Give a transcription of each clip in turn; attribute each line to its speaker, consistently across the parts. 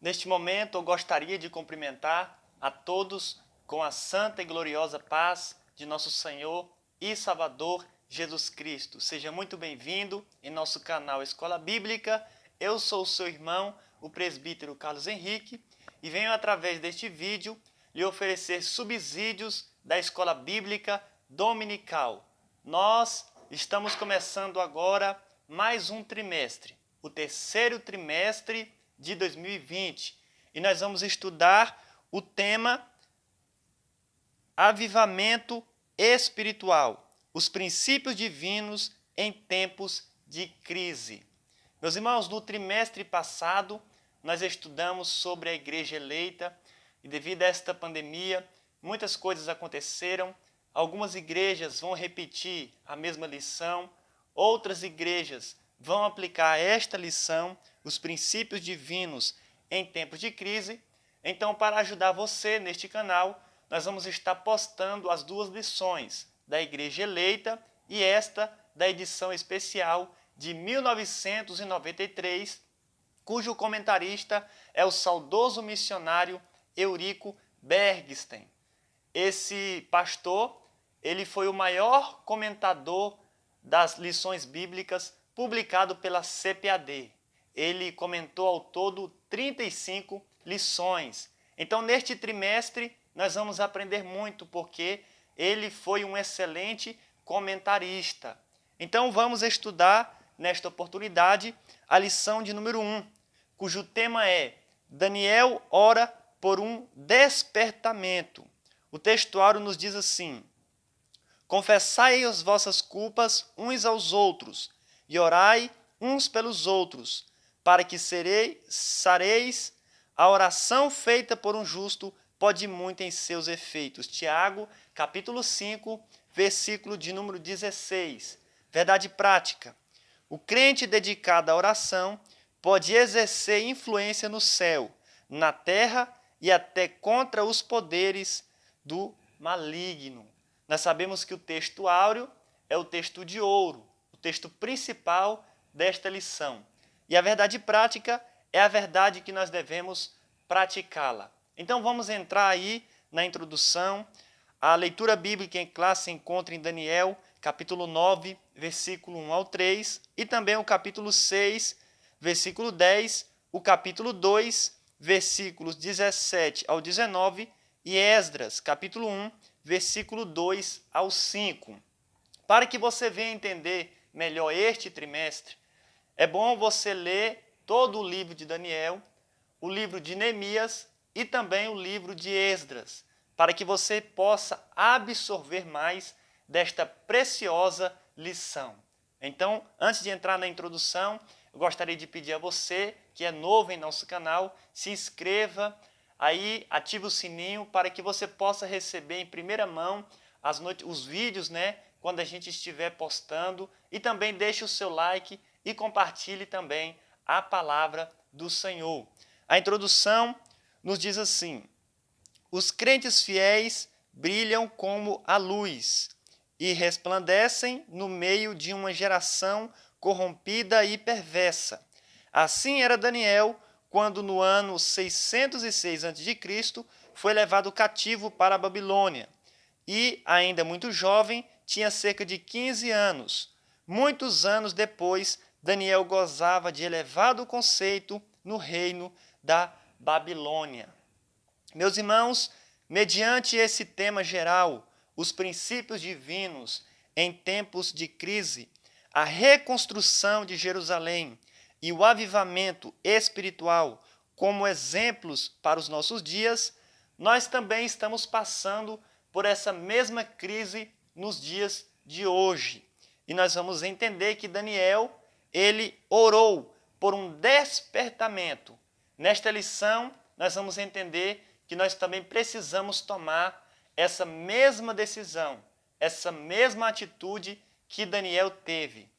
Speaker 1: Neste momento, eu gostaria de cumprimentar a todos com a santa e gloriosa paz de nosso Senhor e Salvador Jesus Cristo. Seja muito bem-vindo em nosso canal Escola Bíblica. Eu sou o seu irmão, o presbítero Carlos Henrique, e venho através deste vídeo lhe oferecer subsídios da Escola Bíblica Dominical. Nós estamos começando agora mais um trimestre, o terceiro trimestre de 2020, e nós vamos estudar o tema Avivamento Espiritual, os princípios divinos em tempos de crise. Meus irmãos, no trimestre passado, nós estudamos sobre a igreja eleita, e devido a esta pandemia, muitas coisas aconteceram. Algumas igrejas vão repetir a mesma lição, outras igrejas vão aplicar esta lição, os princípios divinos em tempos de crise. Então, para ajudar você neste canal, nós vamos estar postando as duas lições da Igreja Eleita e esta da edição especial de 1993, cujo comentarista é o saudoso missionário Eurico Bergsten. Esse pastor, ele foi o maior comentador das lições bíblicas publicado pela CPAD. Ele comentou ao todo 35 lições. Então, neste trimestre, nós vamos aprender muito, porque ele foi um excelente comentarista. Então, vamos estudar, nesta oportunidade, a lição de número 1, cujo tema é Daniel ora por um despertamento. O textuário nos diz assim: confessai as vossas culpas uns aos outros, e orai uns pelos outros, para que sareis. A oração feita por um justo pode muito em seus efeitos. Tiago, capítulo 5, versículo de número 16. Verdade prática. O crente dedicado à oração pode exercer influência no céu, na terra e até contra os poderes do maligno. Nós sabemos que o texto áureo é o texto de ouro, o texto principal desta lição. E a verdade prática é a verdade que nós devemos praticá-la. Então vamos entrar aí na introdução. A leitura bíblica em classe se encontra em Daniel, capítulo 9, versículo 1 ao 3, e também o capítulo 6, versículo 10, o capítulo 2, versículos 17 ao 19, e Esdras, capítulo 1, versículo 2 ao 5. Para que você venha entender melhor este trimestre, é bom você ler todo o livro de Daniel, o livro de Neemias e também o livro de Esdras, para que você possa absorver mais desta preciosa lição. Então, antes de entrar na introdução, eu gostaria de pedir a você, que é novo em nosso canal, se inscreva, aí ative o sininho para que você possa receber em primeira mão os vídeos, quando a gente estiver postando, e também deixe o seu like e compartilhe também a palavra do Senhor. A introdução nos diz assim: os crentes fiéis brilham como a luz e resplandecem no meio de uma geração corrompida e perversa. Assim era Daniel quando no ano 606 a.C. foi levado cativo para a Babilônia e, ainda muito jovem, tinha cerca de 15 anos. Muitos anos depois, Daniel gozava de elevado conceito no reino da Babilônia. Meus irmãos, mediante esse tema geral, os princípios divinos em tempos de crise, a reconstrução de Jerusalém e o avivamento espiritual como exemplos para os nossos dias, nós também estamos passando por essa mesma crise nos dias de hoje. E nós vamos entender que Daniel, ele orou por um despertamento. Nesta lição, nós vamos entender que nós também precisamos tomar essa mesma decisão, essa mesma atitude que Daniel teve.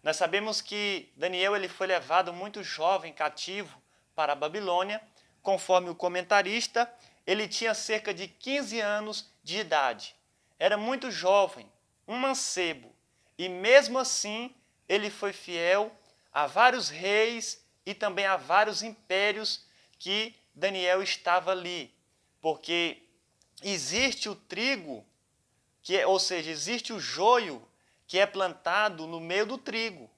Speaker 1: Nós sabemos que Daniel ele foi levado muito jovem, cativo, para a Babilônia. Conforme o comentarista, ele tinha cerca de 15 anos de idade. Era muito jovem, um mancebo. E mesmo assim, ele foi fiel a vários reis e também a vários impérios que Daniel estava ali, porque existe o trigo, ou seja, existe o joio que é plantado no meio do trigo,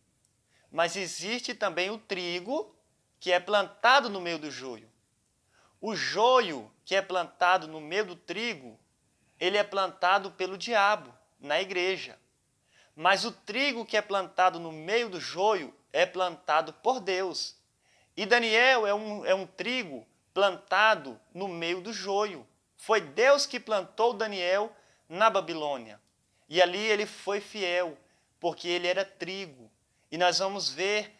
Speaker 1: mas existe também o trigo que é plantado no meio do joio. O joio que é plantado no meio do trigo, ele é plantado pelo diabo na igreja. Mas o trigo que é plantado no meio do joio é plantado por Deus. E Daniel é um trigo plantado no meio do joio. Foi Deus que plantou Daniel na Babilônia. E ali ele foi fiel, porque ele era trigo. E nós vamos ver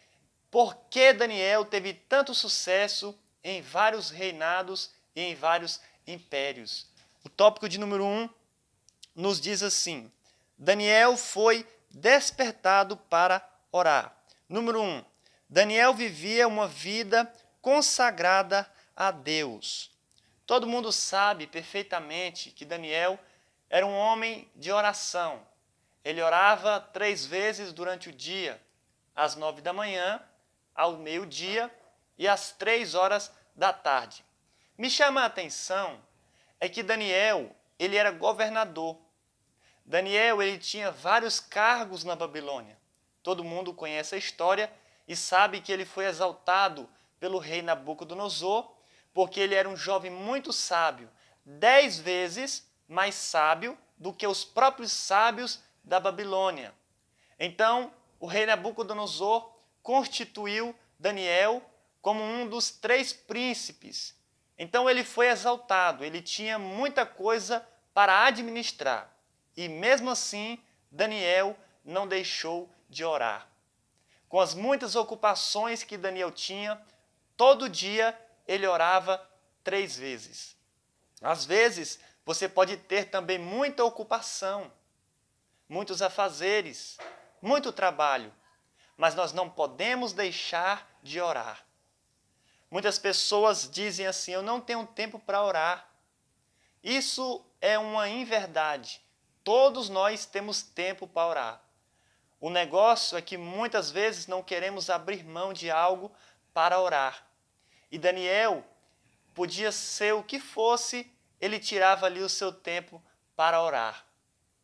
Speaker 1: por que Daniel teve tanto sucesso em vários reinados e em vários impérios. O tópico de número 1 nos diz assim: Daniel foi despertado para orar. Número 1. Daniel vivia uma vida consagrada a Deus. Todo mundo sabe perfeitamente que Daniel era um homem de oração. Ele orava 3 vezes durante o dia, às 9 da manhã, ao meio-dia e às 3 horas da tarde. Me chama a atenção é que Daniel, ele era governador. Daniel, ele tinha vários cargos na Babilônia. Todo mundo conhece a história e sabe que ele foi exaltado pelo rei Nabucodonosor, porque ele era um jovem muito sábio, 10 vezes mais sábio do que os próprios sábios da Babilônia. Então, o rei Nabucodonosor constituiu Daniel como um dos 3 príncipes. Então ele foi exaltado, ele tinha muita coisa para administrar. E mesmo assim, Daniel não deixou de orar. Com as muitas ocupações que Daniel tinha, todo dia ele orava 3 vezes. Às vezes, você pode ter também muita ocupação, muitos afazeres, muito trabalho, mas nós não podemos deixar de orar. Muitas pessoas dizem assim: eu não tenho tempo para orar. Isso é uma inverdade. Todos nós temos tempo para orar. O negócio é que muitas vezes não queremos abrir mão de algo para orar. E Daniel, podia ser o que fosse, ele tirava ali o seu tempo para orar.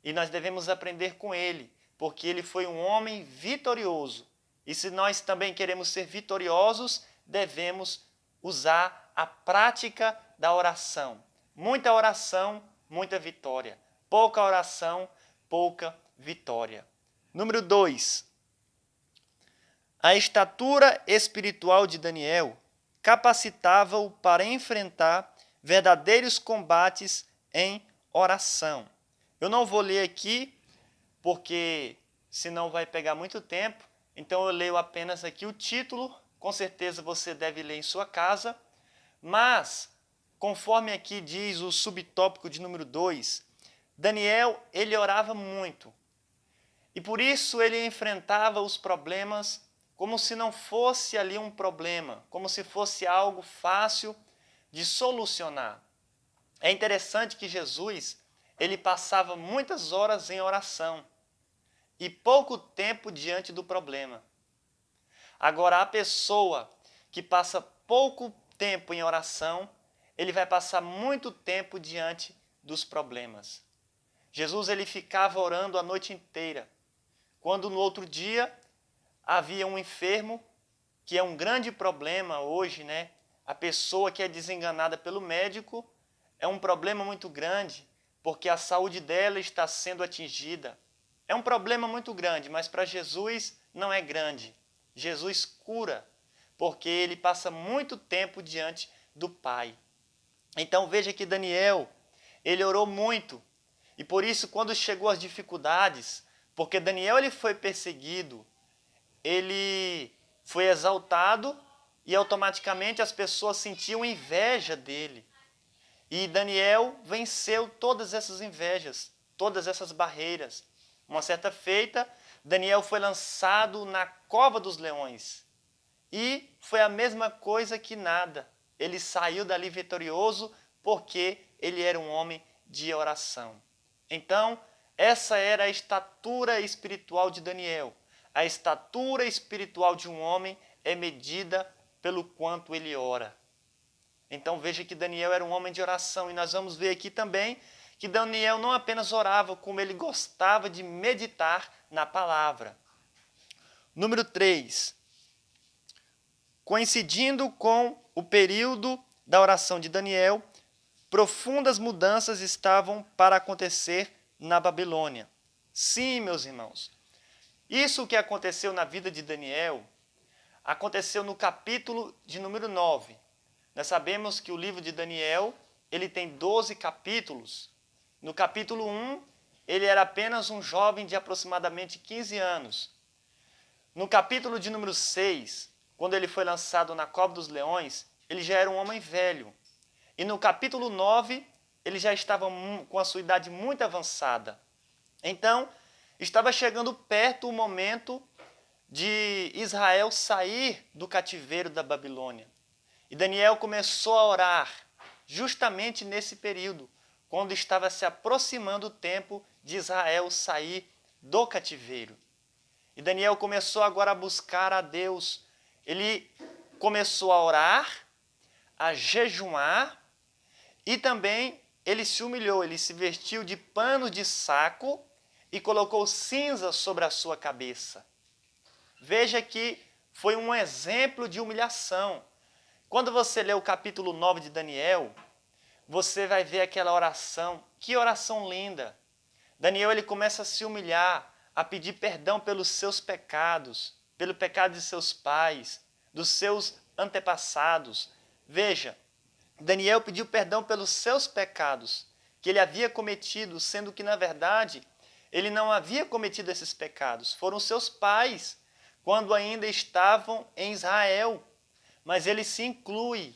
Speaker 1: E nós devemos aprender com ele, porque ele foi um homem vitorioso. E se nós também queremos ser vitoriosos, devemos usar a prática da oração. Muita oração, muita vitória. Pouca oração, pouca vitória. Número 2. A estatura espiritual de Daniel capacitava-o para enfrentar verdadeiros combates em oração. Eu não vou ler aqui, porque senão vai pegar muito tempo. Então eu leio apenas aqui o título. Com certeza você deve ler em sua casa. Mas, conforme aqui diz o subtópico de número 2, Daniel, ele orava muito. E por isso ele enfrentava os problemas como se não fosse ali um problema, como se fosse algo fácil de solucionar. É interessante que Jesus, ele passava muitas horas em oração e pouco tempo diante do problema. Agora, a pessoa que passa pouco tempo em oração, ele vai passar muito tempo diante dos problemas. Jesus, ele ficava orando a noite inteira. Quando no outro dia havia um enfermo, que é um grande problema hoje, né? A pessoa que é desenganada pelo médico é um problema muito grande, porque a saúde dela está sendo atingida. É um problema muito grande, mas para Jesus não é grande. Jesus cura, porque ele passa muito tempo diante do Pai. Então veja que Daniel, ele orou muito. E por isso, quando chegou as dificuldades, porque Daniel ele foi perseguido, ele foi exaltado e automaticamente as pessoas sentiam inveja dele. E Daniel venceu todas essas invejas, todas essas barreiras. Uma certa feita, Daniel foi lançado na cova dos leões. E foi a mesma coisa que nada. Ele saiu dali vitorioso porque ele era um homem de oração. Então, essa era a estatura espiritual de Daniel. A estatura espiritual de um homem é medida pelo quanto ele ora. Então veja que Daniel era um homem de oração, e nós vamos ver aqui também que Daniel não apenas orava, como ele gostava de meditar na palavra. Número 3. Coincidindo com o período da oração de Daniel, profundas mudanças estavam para acontecer na Babilônia. Sim, meus irmãos, isso que aconteceu na vida de Daniel aconteceu no capítulo de número 9. Nós sabemos que o livro de Daniel, ele tem 12 capítulos. No capítulo 1, ele era apenas um jovem de aproximadamente 15 anos. No capítulo de número 6, quando ele foi lançado na cova dos leões, ele já era um homem velho. E no capítulo 9, ele já estava com a sua idade muito avançada. Então, estava chegando perto o momento de Israel sair do cativeiro da Babilônia. E Daniel começou a orar justamente nesse período, quando estava se aproximando o tempo de Israel sair do cativeiro. E Daniel começou agora a buscar a Deus. Ele começou a orar, a jejuar, e também ele se humilhou, ele se vestiu de pano de saco e colocou cinza sobre a sua cabeça. Veja que foi um exemplo de humilhação. Quando você lê o capítulo 9 de Daniel, você vai ver aquela oração. Que oração linda! Daniel ele começa a se humilhar, a pedir perdão pelos seus pecados, pelo pecado de seus pais, dos seus antepassados. Veja, Daniel pediu perdão pelos seus pecados que ele havia cometido, sendo que, na verdade, ele não havia cometido esses pecados. Foram seus pais, quando ainda estavam em Israel. Mas ele se inclui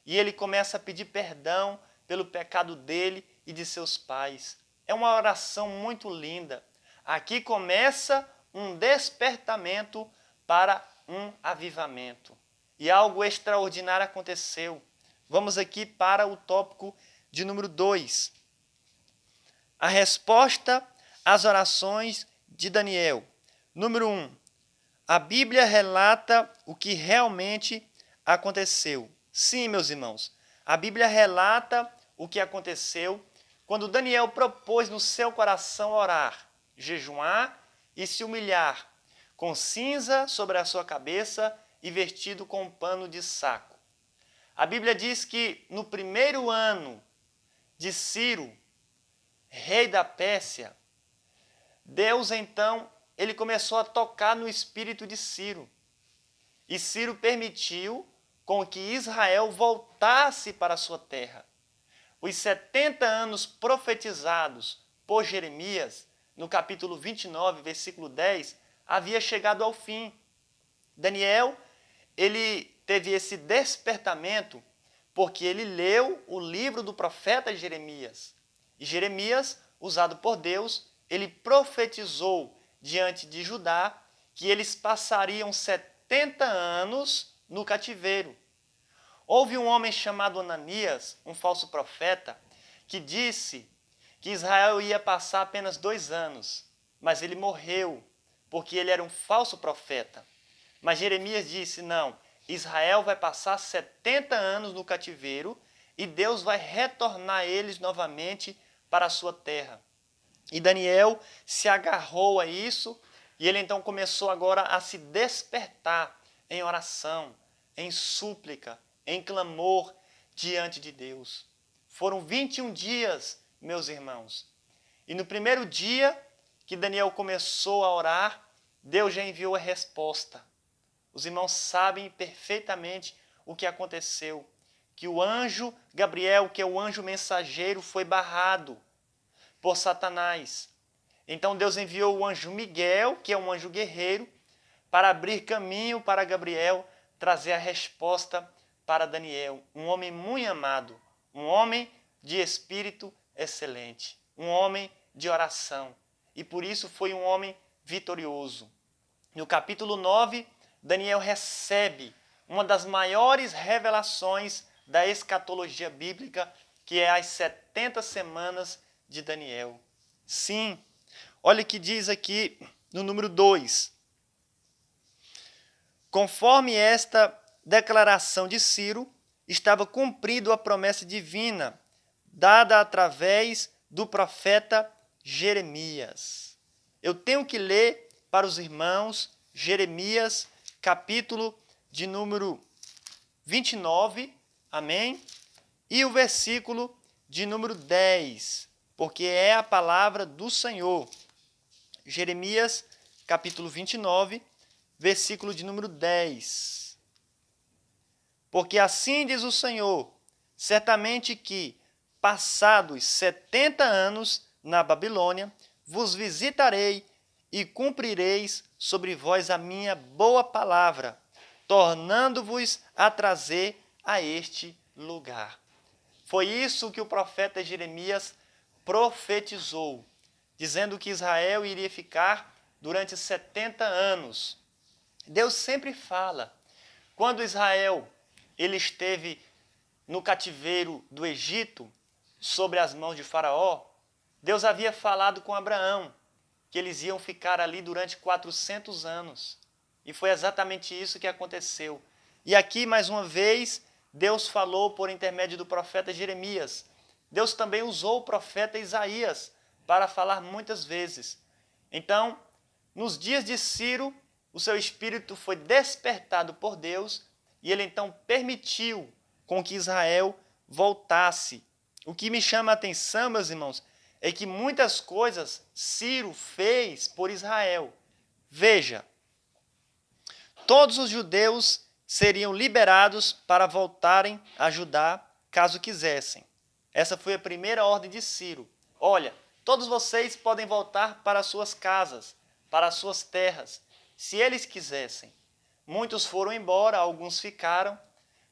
Speaker 1: e ele começa a pedir perdão pelo pecado dele e de seus pais. É uma oração muito linda. Aqui começa um despertamento para um avivamento. E algo extraordinário aconteceu. Vamos aqui para o tópico de número 2. A resposta às orações de Daniel. Número 1. A Bíblia relata o que realmente aconteceu. Sim, meus irmãos, a Bíblia relata o que aconteceu quando Daniel propôs no seu coração orar, jejuar e se humilhar, com cinza sobre a sua cabeça e vestido com um pano de saco. A Bíblia diz que no primeiro ano de Ciro, rei da Pérsia, Deus então, ele começou a tocar no espírito de Ciro. E Ciro permitiu com que Israel voltasse para a sua terra. Os 70 anos profetizados por Jeremias, no capítulo 29, versículo 10, havia chegado ao fim. Daniel, ele teve esse despertamento porque ele leu o livro do profeta Jeremias. E Jeremias, usado por Deus, ele profetizou diante de Judá que eles passariam 70 anos no cativeiro. Houve um homem chamado Ananias, um falso profeta, que disse que Israel ia passar apenas 2 anos, mas ele morreu, porque ele era um falso profeta. Mas Jeremias disse, não, Israel vai passar 70 anos no cativeiro e Deus vai retornar eles novamente para a sua terra. E Daniel se agarrou a isso e ele então começou agora a se despertar em oração, em súplica, em clamor diante de Deus. Foram 21 dias, meus irmãos. E no primeiro dia que Daniel começou a orar, Deus já enviou a resposta. Os irmãos sabem perfeitamente o que aconteceu. Que o anjo Gabriel, que é o anjo mensageiro, foi barrado por Satanás. Então Deus enviou o anjo Miguel, que é um anjo guerreiro, para abrir caminho para Gabriel trazer a resposta para Daniel, um homem muito amado, um homem de espírito excelente, um homem de oração. E por isso foi um homem vitorioso. No capítulo 9, Daniel recebe uma das maiores revelações da escatologia bíblica, que é as 70 semanas de Daniel. Sim, olha o que diz aqui no número 2. Conforme esta declaração de Ciro, estava cumprindo a promessa divina dada através do profeta Jeremias. Eu tenho que ler para os irmãos Jeremias, capítulo de número 29, amém? E o versículo de número 10, porque é a palavra do Senhor. Jeremias, capítulo 29, versículo de número 10. Porque assim diz o Senhor, certamente que, passados 70 anos na Babilônia, vos visitarei e cumprireis sobre vós a minha boa palavra, tornando-vos a trazer a este lugar. Foi isso que o profeta Jeremias profetizou, dizendo que Israel iria ficar durante 70 anos. Deus sempre fala. Quando Israel ele esteve no cativeiro do Egito, sobre as mãos de Faraó, Deus havia falado com Abraão que eles iam ficar ali durante 400 anos. E foi exatamente isso que aconteceu. E aqui, mais uma vez, Deus falou por intermédio do profeta Jeremias. Deus também usou o profeta Isaías para falar muitas vezes. Então, nos dias de Ciro, o seu espírito foi despertado por Deus e ele então permitiu com que Israel voltasse. O que me chama a atenção, meus irmãos, é que muitas coisas Ciro fez por Israel. Veja, todos os judeus seriam liberados para voltarem a Judá, caso quisessem. Essa foi a primeira ordem de Ciro. Olha, todos vocês podem voltar para as suas casas, para as suas terras, se eles quisessem. Muitos foram embora, alguns ficaram,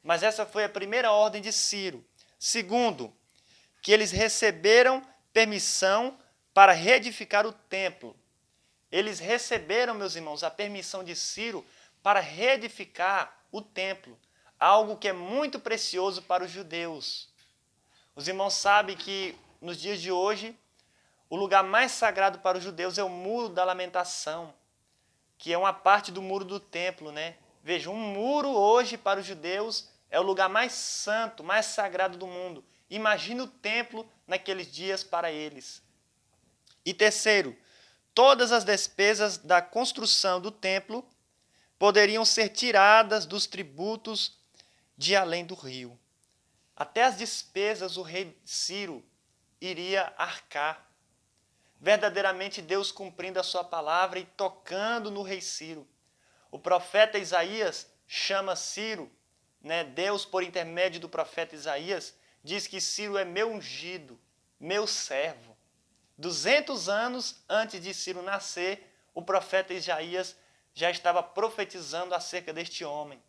Speaker 1: mas essa foi a primeira ordem de Ciro. Segundo, que eles receberam permissão para reedificar o templo. Eles receberam, meus irmãos, a permissão de Ciro para reedificar o templo, algo que é muito precioso para os judeus. Os irmãos sabem que nos dias de hoje, o lugar mais sagrado para os judeus é o Muro da Lamentação, que é uma parte do muro do templo, né? Veja, um muro hoje para os judeus é o lugar mais santo, mais sagrado do mundo. Imagina o templo naqueles dias para eles. E terceiro, todas as despesas da construção do templo poderiam ser tiradas dos tributos de além do rio. Até as despesas o rei Ciro iria arcar. Verdadeiramente Deus cumprindo a sua palavra e tocando no rei Ciro. O profeta Isaías chama Ciro, né? Deus, por intermédio do profeta Isaías, diz que Ciro é meu ungido, meu servo. 200 anos antes de Ciro nascer, o profeta Isaías já estava profetizando acerca deste homem.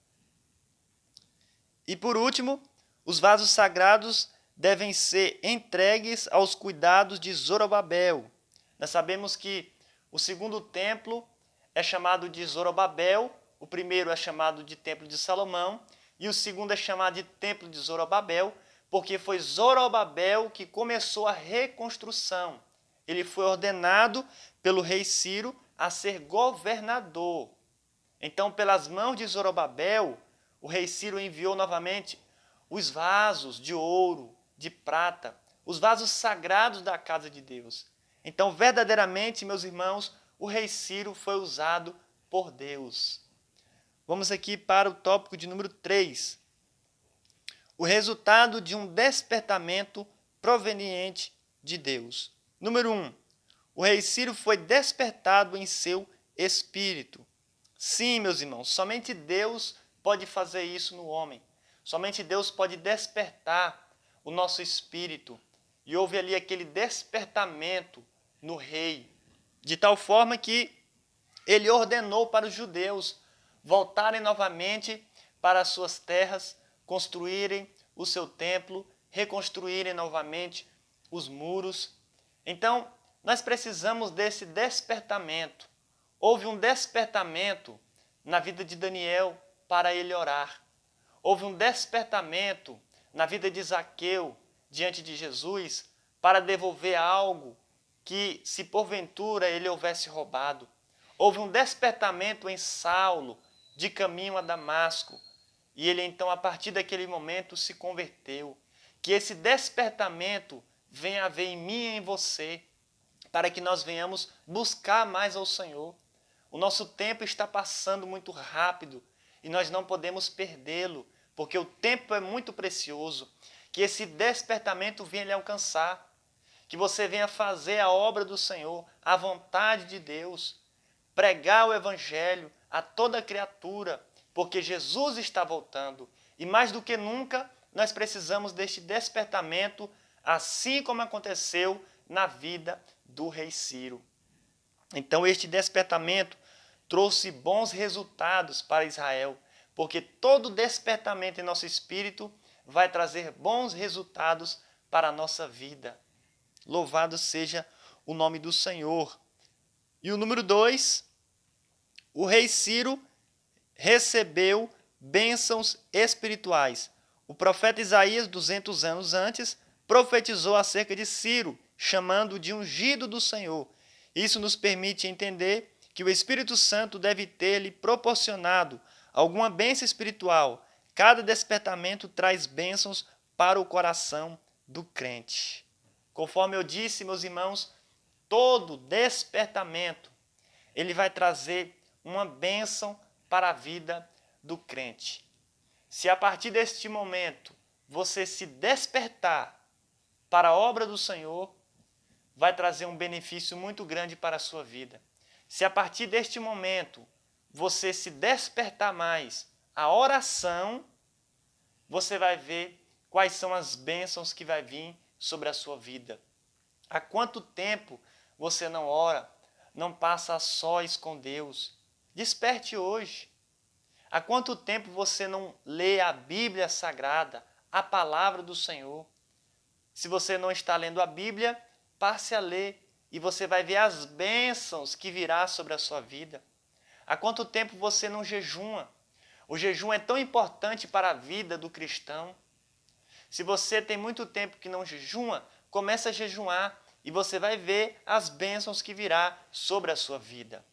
Speaker 1: E por último, os vasos sagrados devem ser entregues aos cuidados de Zorobabel. Nós sabemos que o segundo templo é chamado de Zorobabel, o primeiro é chamado de Templo de Salomão e o segundo é chamado de Templo de Zorobabel, porque foi Zorobabel que começou a reconstrução. Ele foi ordenado pelo rei Ciro a ser governador. Então, pelas mãos de Zorobabel, o rei Ciro enviou novamente os vasos de ouro, de prata, os vasos sagrados da casa de Deus. Então, verdadeiramente, meus irmãos, o rei Ciro foi usado por Deus. Vamos aqui para o tópico de número 3. O resultado de um despertamento proveniente de Deus. Número 1. O rei Ciro foi despertado em seu espírito. Sim, meus irmãos, somente Deus pode fazer isso no homem. Somente Deus pode despertar o nosso espírito. E houve ali aquele despertamento no rei, de tal forma que ele ordenou para os judeus voltarem novamente para as suas terras, construírem o seu templo, reconstruírem novamente os muros. Então, nós precisamos desse despertamento. Houve um despertamento na vida de Daniel para ele orar. Houve um despertamento na vida de Zaqueu diante de Jesus para devolver algo que, se porventura ele houvesse roubado. Houve um despertamento em Saulo de caminho a Damasco. e ele então, a partir daquele momento, se converteu. Que esse despertamento venha a haver em mim e em você, para que nós venhamos buscar mais ao Senhor. O nosso tempo está passando muito rápido e nós não podemos perdê-lo, porque o tempo é muito precioso. Que esse despertamento venha lhe alcançar, que você venha fazer a obra do Senhor, a vontade de Deus, pregar o Evangelho a toda criatura, porque Jesus está voltando. E mais do que nunca, nós precisamos deste despertamento, assim como aconteceu na vida do rei Ciro. Então, este despertamento trouxe bons resultados para Israel, porque todo despertamento em nosso espírito vai trazer bons resultados para a nossa vida. Louvado seja o nome do Senhor. E o número 2, o rei Ciro recebeu bênçãos espirituais. O profeta Isaías, 200 anos antes, profetizou acerca de Ciro, chamando de ungido do Senhor. Isso nos permite entender que o Espírito Santo deve ter-lhe proporcionado alguma bênção espiritual. Cada despertamento traz bênçãos para o coração do crente. Conforme eu disse, meus irmãos, todo despertamento ele vai trazer uma bênção para a vida do crente. Se a partir deste momento você se despertar para a obra do Senhor, vai trazer um benefício muito grande para a sua vida. Se a partir deste momento você se despertar mais à oração, você vai ver quais são as bênçãos que vai vir sobre a sua vida. Há quanto tempo você não ora, não passa a sós com Deus? Desperte hoje. Há quanto tempo você não lê a Bíblia Sagrada, a palavra do Senhor? Se você não está lendo a Bíblia, passe a ler e você vai ver as bênçãos que virá sobre a sua vida. Há quanto tempo você não jejuma? O jejum é tão importante para a vida do cristão. Se você tem muito tempo que não jejuma, comece a jejuar e você vai ver as bênçãos que virá sobre a sua vida.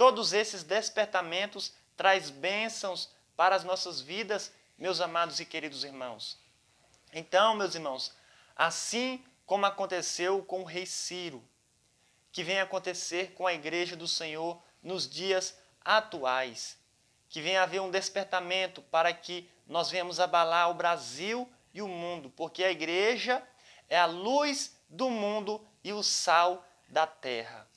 Speaker 1: Todos esses despertamentos traz bênçãos para as nossas vidas, meus amados e queridos irmãos. Então, meus irmãos, assim como aconteceu com o rei Ciro, que vem acontecer com a igreja do Senhor nos dias atuais, que venha haver um despertamento para que nós venhamos abalar o Brasil e o mundo, porque a igreja é a luz do mundo e o sal da terra.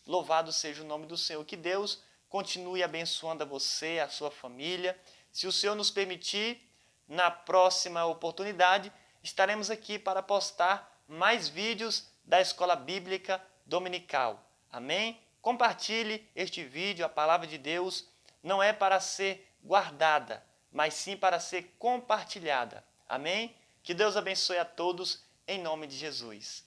Speaker 1: Louvado seja o nome do Senhor. Que Deus continue abençoando a você, a sua família. Se o Senhor nos permitir, na próxima oportunidade, estaremos aqui para postar mais vídeos da Escola Bíblica Dominical. Amém? Compartilhe este vídeo, a palavra de Deus não é para ser guardada, mas sim para ser compartilhada. Amém? Que Deus abençoe a todos, em nome de Jesus.